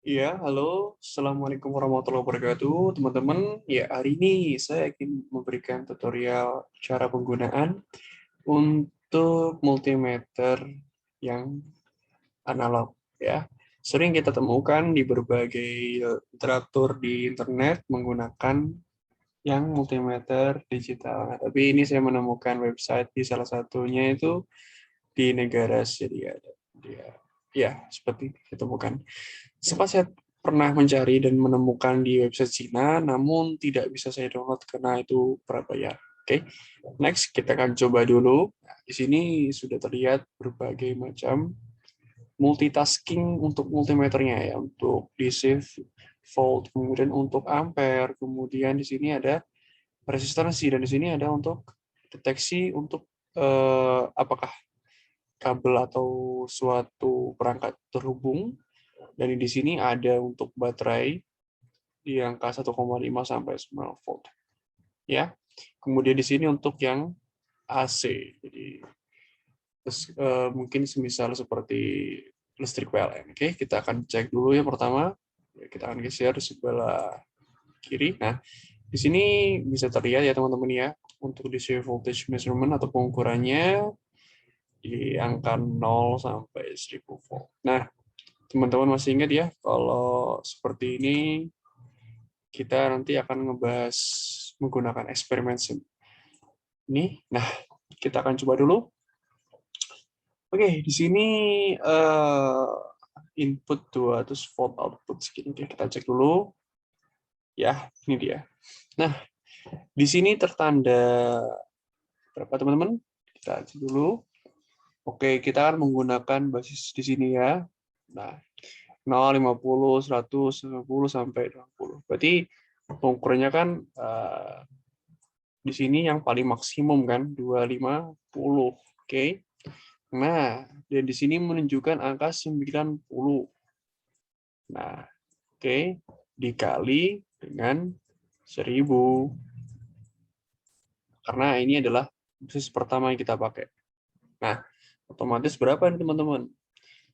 Iya, halo. Assalamualaikum warahmatullahi wabarakatuh, teman-teman. Ya, hari ini saya ingin memberikan tutorial cara penggunaan untuk multimeter yang analog. Ya, sering kita temukan di berbagai literatur di internet menggunakan yang multimeter digital. Nah, tapi ini saya menemukan website di salah satunya itu di negara Syria. Ya, seperti itu bukan. Sempat saya pernah mencari dan menemukan di website Cina, namun tidak bisa saya download karena itu berbayar. Oke, next kita akan coba dulu. Nah, di sini sudah terlihat berbagai macam multitasking untuk multimeternya ya, untuk DC, volt, kemudian untuk ampere, kemudian di sini ada resistansi dan di sini ada untuk deteksi untuk apakah kabel atau suatu perangkat terhubung, dan di sini ada untuk baterai di angka 1,5 sampai 9 volt ya. Kemudian di sini untuk yang AC. Jadi mungkin semisal seperti listrik PLN. Oke, kita akan cek dulu yang pertama. Kita akan geser di sebelah kiri. Nah, di sini bisa terlihat ya teman-teman ya, untuk DC voltage measurement atau pengukurannya di angka 0 sampai 1000 volt. Nah, teman-teman masih ingat ya, kalau seperti ini kita nanti akan ngebahas menggunakan eksperimen ini. Nah, kita akan coba dulu. Oke, di sini input 200 volt, output segini. Oke, kita cek dulu. Ya, ini dia. Nah, di sini tertanda berapa teman-teman? Kita cek dulu. Oke, kita akan menggunakan basis di sini ya. Nah, 0, 50, 100, 90 sampai 20. Berarti pengukurannya kan di sini yang paling maksimum kan 250. Oke. Nah, dan di sini menunjukkan angka 90. Nah, oke, dikali dengan 1000. Karena ini adalah basis pertama yang kita pakai. Nah, otomatis berapa nih teman-teman?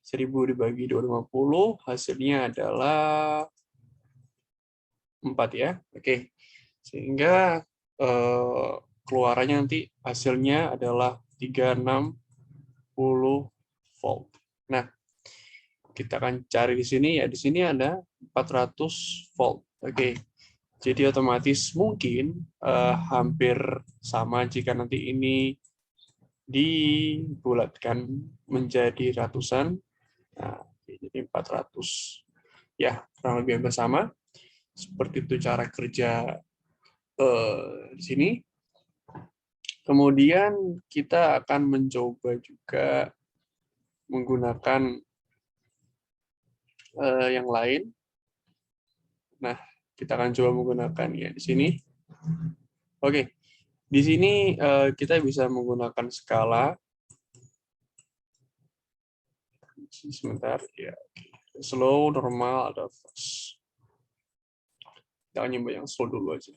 1000 dibagi 250, hasilnya adalah 4 ya. Oke. Sehingga keluarannya nanti hasilnya adalah 360 volt. Nah, kita akan cari di sini ya. Di sini ada 400 volt. Oke. Jadi otomatis mungkin hampir sama jika nanti ini dibulatkan menjadi ratusan. Nah, jadi 400. Ya, kurang lebih hampir sama. Seperti itu cara kerja di sini. Kemudian kita akan mencoba juga menggunakan yang lain. Nah, kita akan coba menggunakan ya di sini. Oke, di sini kita bisa menggunakan skala. Sebentar ya. Slow, normal, ada fast. Kita nyoba yang slow dulu aja.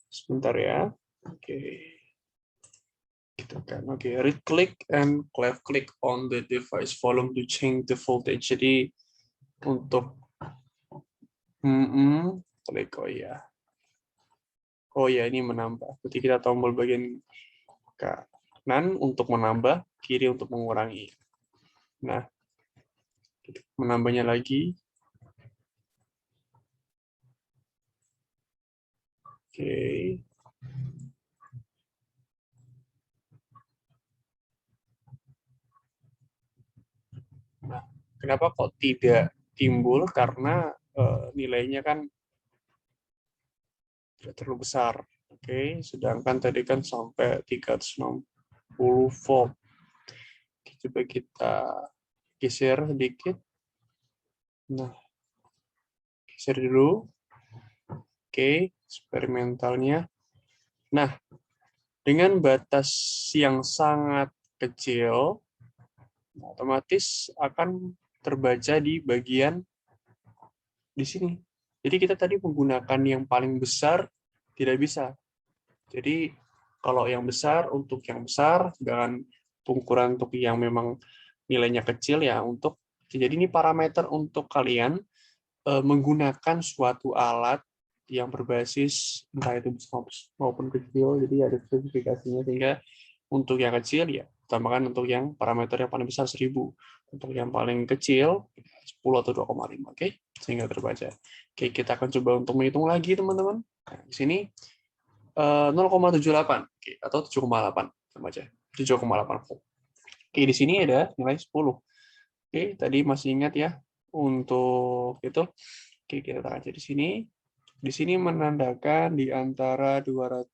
Sebentar ya. Oke. Gitu kan. Oke, right click and left click on the device volume to change the voltage. Jadi untuk klik, oh ya. Oh ya, ini menambah. Berarti kita tombol bagian kanan untuk menambah, kiri untuk mengurangi. Nah, menambahnya lagi. Oke. Nah, kenapa kok tidak timbul? Karena nilainya kan tidak terlalu besar. Oke, sedangkan tadi kan sampai 360 volt. Coba kita geser sedikit. Nah, geser dulu. Oke, eksperimentalnya. Nah, dengan batas yang sangat kecil, otomatis akan terbaca di bagian di sini. Jadi kita tadi menggunakan yang paling besar tidak bisa. Jadi kalau yang besar untuk yang besar, sedangkan pengukuran untuk yang memang nilainya kecil ya jadi ini parameter untuk kalian menggunakan suatu alat yang berbasis entah itu besar maupun kecil, jadi ada spesifikasinya, sehingga untuk yang kecil ya tambahkan untuk yang parameter yang paling besar 1000, untuk yang paling kecil 10 atau 2,5, oke, sehingga terbaca. Oke, kita akan coba untuk menghitung lagi teman-teman. Nah, di sini 0,78 oke, atau 7,8 sama aja 7,8 volt. Oke, di sini ada nilai 10. Oke, tadi masih ingat ya untuk itu. Oke, kita taruh aja di sini. Di sini menandakan di antara 200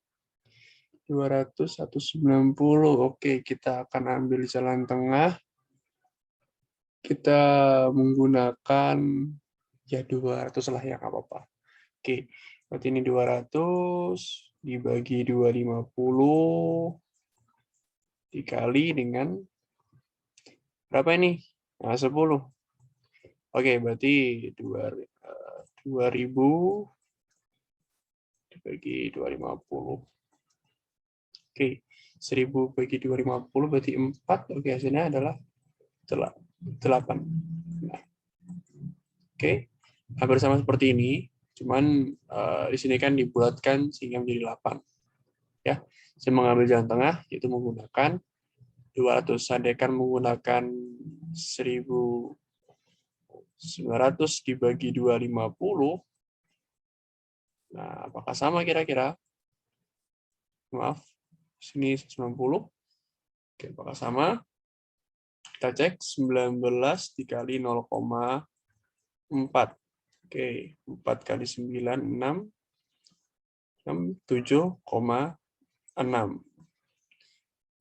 190. Oke, kita akan ambil jalan tengah. Kita menggunakan ya 200 lah ya, nggak apa-apa. Oke, berarti ini 200 dibagi 250 dikali dengan berapa ini? Nah, 10. Oke, berarti 2000 dibagi 250. Oke, 1000 bagi 250 berarti 4. Oke, hasilnya adalah 8. Nah, oke, hampir sama seperti ini. Cuman di sini kan dibulatkan sehingga menjadi 8. Ya, saya mengambil jalan tengah, yaitu menggunakan 200. Andaikan menggunakan 1900 dibagi 250. Nah, apakah sama kira-kira? Maaf, sini 190. Oke, apakah sama? Kita cek 19 dikali 0,4. Oke, 4 kali 9, 6. 7,6.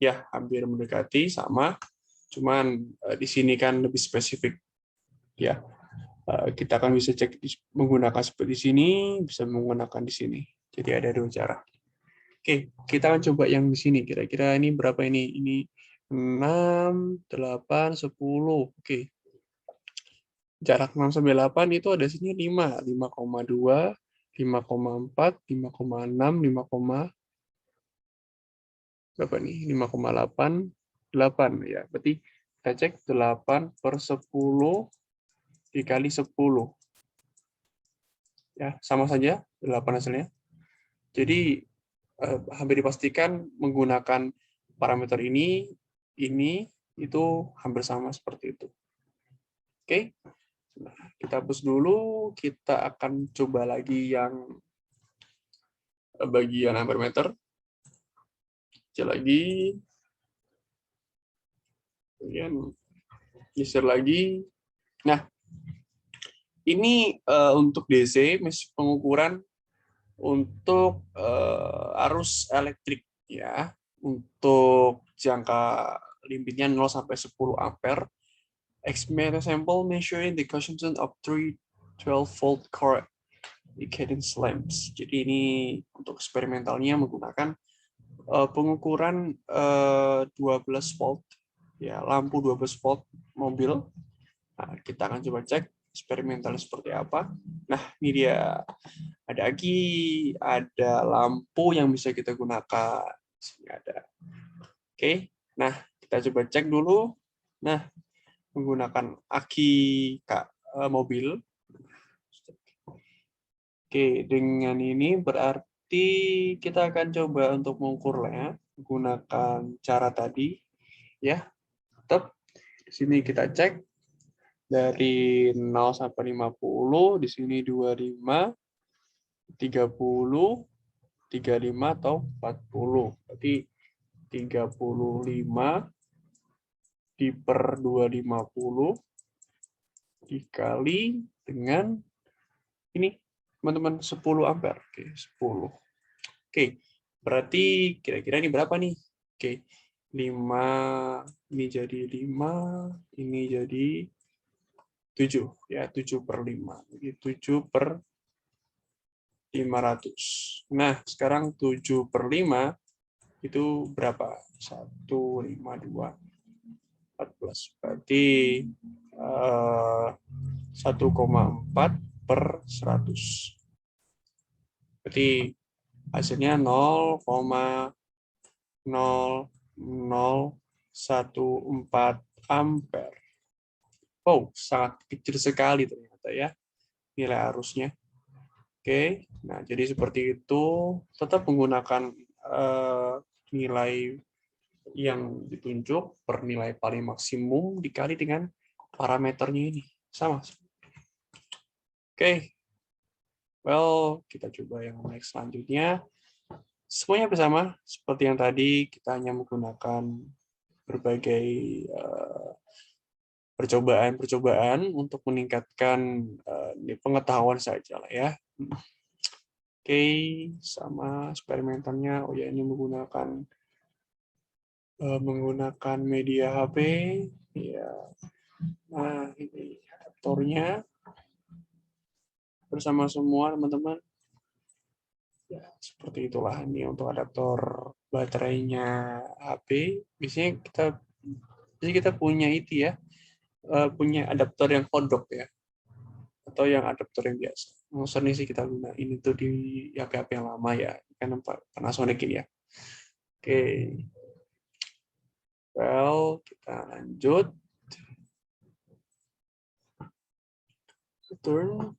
Ya, hampir mendekati sama. Cuman di sini kan lebih spesifik. Ya, kita akan bisa cek menggunakan seperti sini, bisa menggunakan di sini. Jadi ada 2 cara. Oke, kita akan coba yang di sini. Kira-kira ini berapa ini? Ini 6, 8, 10. Oke. Jarak 6 sampai 8 itu ada sini 5, 5,2, 5,4, 5,6, 5, berapa nih? 5,8, 8 ya. Berarti kita cek 8 per 10 dikali 10. Ya, sama saja 8 hasilnya. Jadi hampir dipastikan menggunakan parameter ini itu hampir sama seperti itu. Oke. Nah, kita hapus dulu, kita akan coba lagi yang bagian ampermeter. Kecil lagi. Kemudian geser lagi. Nah, ini untuk DC, pengukuran untuk arus elektrik ya. Untuk jangka limitnya 0 sampai 10 ampere. Experiment sample measuring the consumption of 312-volt core cadence lamps. Jadi ini untuk eksperimentalnya menggunakan pengukuran 12 volt ya, lampu 12 volt mobil. Nah, kita akan coba cek eksperimental seperti apa. Nah, ini dia. Ada aki, ada lampu yang bisa kita gunakan. Sini ada. Oke. Nah, kita coba cek dulu. Nah, menggunakan aki mobil. Oke, dengan ini berarti kita akan coba untuk mengukurnya menggunakan cara tadi ya. Tetap di sini kita cek dari 0 sampai 50, di sini 25, 30, 35 atau 40. Berarti 35 di per 250 dikali dengan ini teman-teman 10 ampere. Oke, 10. Oke, berarti kira-kira ini berapa nih? Oke, 5 ini jadi 5, ini jadi 7 ya, 7 per 5. Jadi 7 per 500. Nah, sekarang 7 per 5 itu berapa? 1, 5, 2, 14. Berarti 1,4 per 100. Berarti hasilnya 0,0001 1,4 ampere. Oh, sangat kecil sekali ternyata ya nilai arusnya. Oke, nah jadi seperti itu. Tetap menggunakan nilai yang ditunjuk per nilai paling maksimum dikali dengan parameternya ini. Sama. Oke, well, kita coba yang next selanjutnya. Semuanya bersama, seperti yang tadi, kita hanya menggunakan berbagai percobaan-percobaan untuk meningkatkan pengetahuan saja lah ya. Oke, sama eksperimentannya. Oh ya, ini menggunakan media HP. Ya, nah ini adaptornya bersama semua teman-teman. Ya, seperti itulah ini untuk adaptor baterainya HP. Biasanya kita punya itu ya, punya adaptor yang kodok ya, atau yang adaptor yang biasa. Sering sih kita gunain itu di HP-HP yang lama ya, kan Panasonic ini ya. Oke, well kita lanjut. Turn.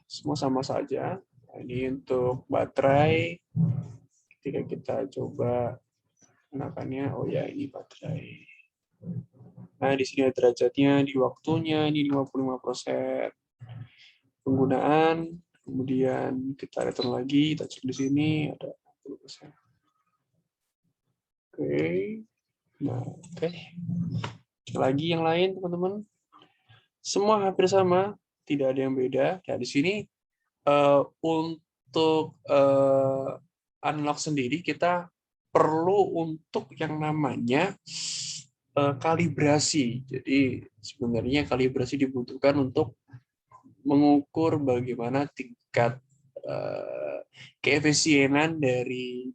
Semua sama saja. Nah, ini untuk baterai. Ketika kita coba gunakannya, oh ya ini baterai. Nah, di sini ada derajatnya, di waktunya, ini 55% penggunaan. Kemudian kita return lagi, kita cek di sini, ada 60%. Oke. Nah, oke. Cek lagi yang lain, teman-teman. Semua hampir sama, tidak ada yang beda. Nah, di sini untuk unlock sendiri, kita perlu untuk yang namanya kalibrasi. Jadi sebenarnya kalibrasi dibutuhkan untuk mengukur bagaimana tingkat keefisienan dari,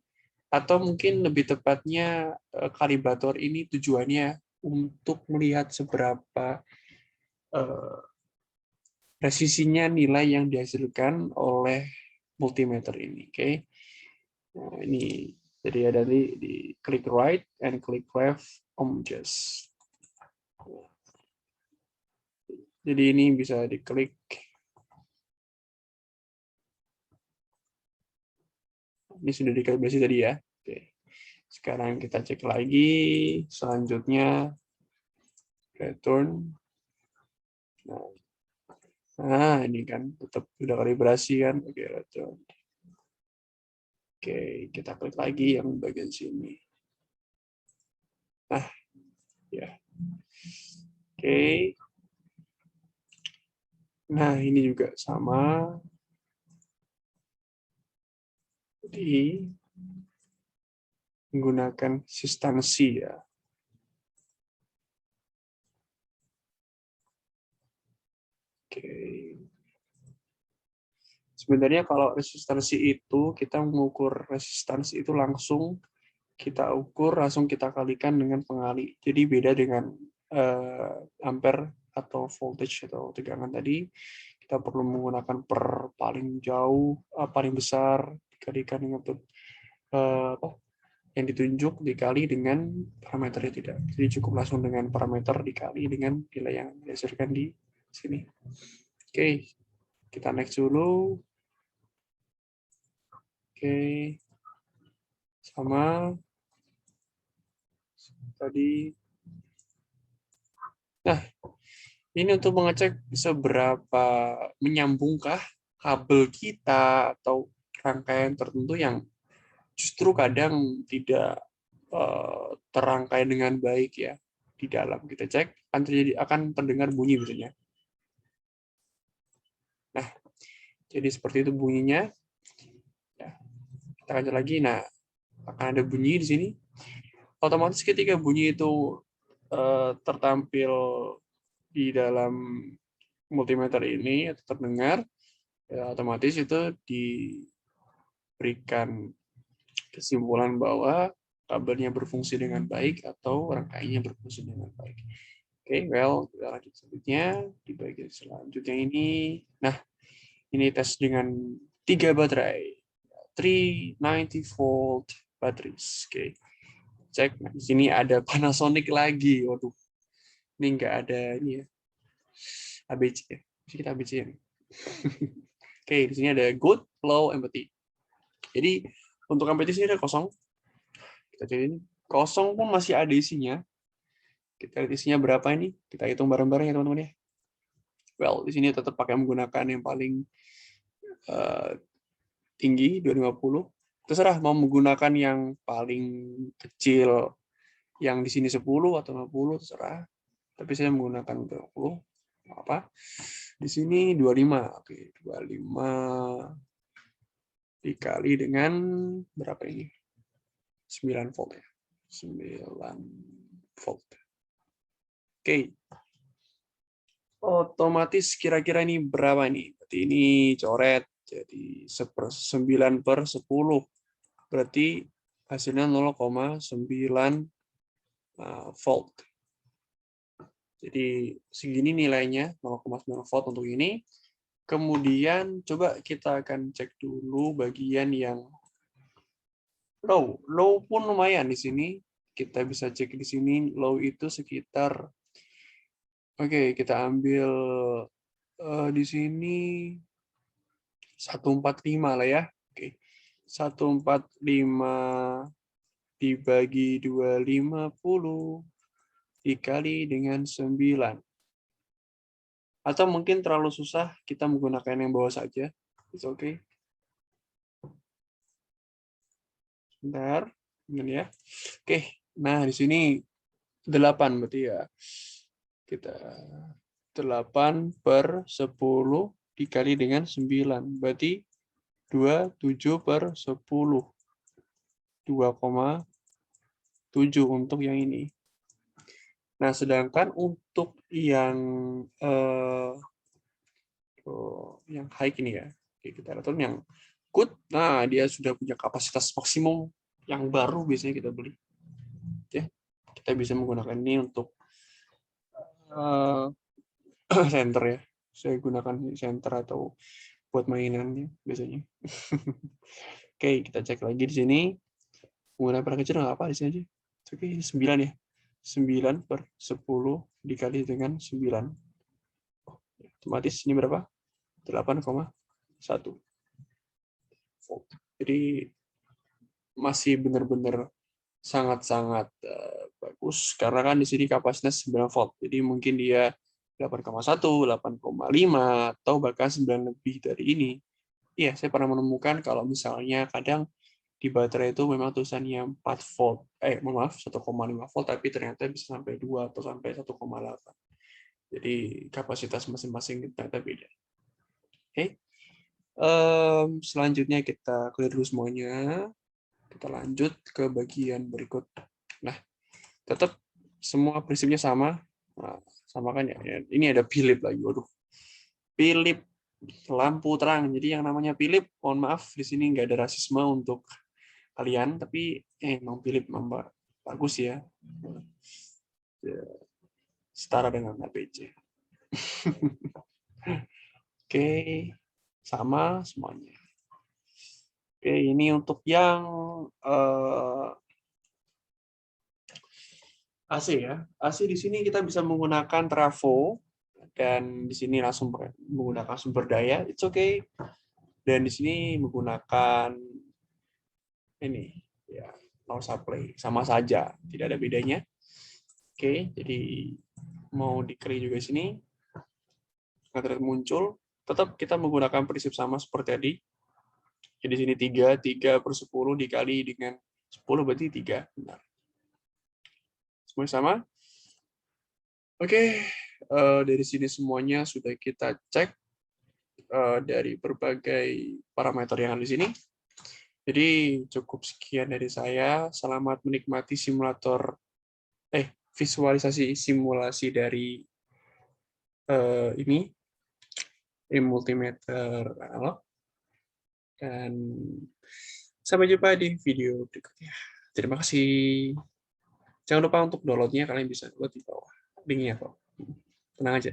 atau mungkin lebih tepatnya kalibrator ini tujuannya untuk melihat seberapa presisinya nilai yang dihasilkan oleh multimeter ini. Oke. Nah, ini jadi ada di klik right and klik left just. Jadi ini bisa diklik. Ini sudah dikalibrasi tadi ya. Oke. Sekarang kita cek lagi. Selanjutnya return. Nah, ini kan tetap sudah kalibrasi kan. Oke, return. Oke, kita klik lagi yang bagian sini. Nah, ya. Oke. Nah, ini juga sama. Jadi, menggunakan resistansi ya. Oke. Sebenarnya kalau resistansi itu, kita mengukur resistansi itu langsung kita ukur, langsung kita kalikan dengan pengali. Jadi beda dengan ampere atau voltage atau tegangan tadi, kita perlu menggunakan per paling jauh, paling besar dikalikan dengan yang ditunjuk dikali dengan parameternya tidak. Jadi cukup langsung dengan parameter dikali dengan nilai yang dihasilkan di sini. Oke, kita next dulu. Oke, sama tadi. Nah, ini untuk mengecek seberapa menyambungkah kabel kita atau rangkaian tertentu yang justru kadang tidak terangkai dengan baik ya di dalam. Kita cek akan terdengar bunyi misalnya. Nah, jadi seperti itu bunyinya. Ya, kita lanjut lagi. Nah, akan ada bunyi di sini. Otomatis ketika bunyi itu tertampil di dalam multimeter ini atau terdengar, ya, otomatis itu diberikan kesimpulan bahwa kabelnya berfungsi dengan baik atau rangkaiannya berfungsi dengan baik. Oke, well, kita lanjut selanjutnya di bagian selanjutnya ini. Nah, ini tes dengan 3 baterai. 390 volt batteries. Oke. Cek. Nah, di sini ada Panasonic lagi. Waduh. Ini nggak ada ini ya. ABC ya. Kita ABC ya. Oke, di sini ada good, low, empty. Jadi untuk empty sini ada kosong. Kita cari ini. Kosong pun masih ada isinya. Kita lihat isinya berapa ini. Kita hitung bareng-bareng ya teman-teman ya. Well, di sini tetap pakai menggunakan yang paling tinggi 250. Terserah mau menggunakan yang paling kecil yang di sini 10 atau 50 terserah. Tapi saya menggunakan 20. Apa? Di sini 25. Oke, 25 dikali dengan berapa ini? 9 volt ya. 9 volt. Oke. Otomatis kira-kira ini berapa nih? Berarti ini coret jadi 9/10. Berarti hasilnya 0,9 volt. Jadi segini nilainya 0,9 volt untuk ini. Kemudian coba kita akan cek dulu bagian yang low. Low pun lumayan di sini. Kita bisa cek di sini low itu sekitar, oke, kita ambil di sini 145 lah ya. Oke. 145 dibagi 250 dikali dengan 9. Atau mungkin terlalu susah, kita menggunakan yang bawah saja. It's okay. Sebentar, ini ya. Oke, nah di sini 8 berarti ya. Kita 8/10 dikali dengan 9. Berarti 27/10. 2,7 untuk yang ini. Nah, sedangkan untuk yang high ini ya, oke, kita lihat yang good. Nah, dia sudah punya kapasitas maksimum yang baru biasanya kita beli. Oke, kita bisa menggunakan ini untuk center ya. Saya gunakan center atau buat mainannya biasanya. Oke, kita cek lagi di sini. Menggunakan para kecil nggak apa di sini aja. Oke, 9 ya. 9/10 dikali dengan 9. Otomatis ini berapa? 8,1 volt. Jadi masih benar-benar sangat-sangat bagus karena kan di sini kapasitas 9 volt. Jadi mungkin dia 8,1, 8,5 atau bahkan 9 lebih dari ini. Iya, saya pernah menemukan kalau misalnya kadang di baterai itu memang tulisannya 4 volt, maaf 1,5 volt, tapi ternyata bisa sampai 2 atau sampai 1,8. Jadi kapasitas masing-masing ternyata beda. Oke. Selanjutnya kita clear dulu semuanya. Kita lanjut ke bagian berikut. Nah, tetap semua prinsipnya sama. Nah, sama kan ya. Ini ada Philips lagi. Waduh. Philips lampu terang. Jadi yang namanya Philips, mohon maaf di sini nggak ada rasisme untuk kalian, tapi emang Philips bagus ya. Setara dengan APC. Oke, sama semuanya. Oke, ini untuk yang AC ya. AC di sini kita bisa menggunakan trafo dan di sini langsung menggunakan sumber daya. It's okay. Dan di sini menggunakan ini ya, power supply, sama saja, tidak ada bedanya. Oke, jadi mau di-clear juga di sini. Ketika muncul, tetap kita menggunakan prinsip sama seperti tadi. Jadi di sini 3/10 dikali dengan 10 berarti 3. Benar. Semuanya sama? Oke, dari sini semuanya sudah kita cek dari berbagai parameter yang ada di sini. Jadi cukup sekian dari saya. Selamat menikmati visualisasi simulasi dari ini multimeter analog. Dan sampai jumpa di video berikutnya. Terima kasih. Jangan lupa untuk downloadnya, kalian bisa download di bawah linknya kok. Tenang aja.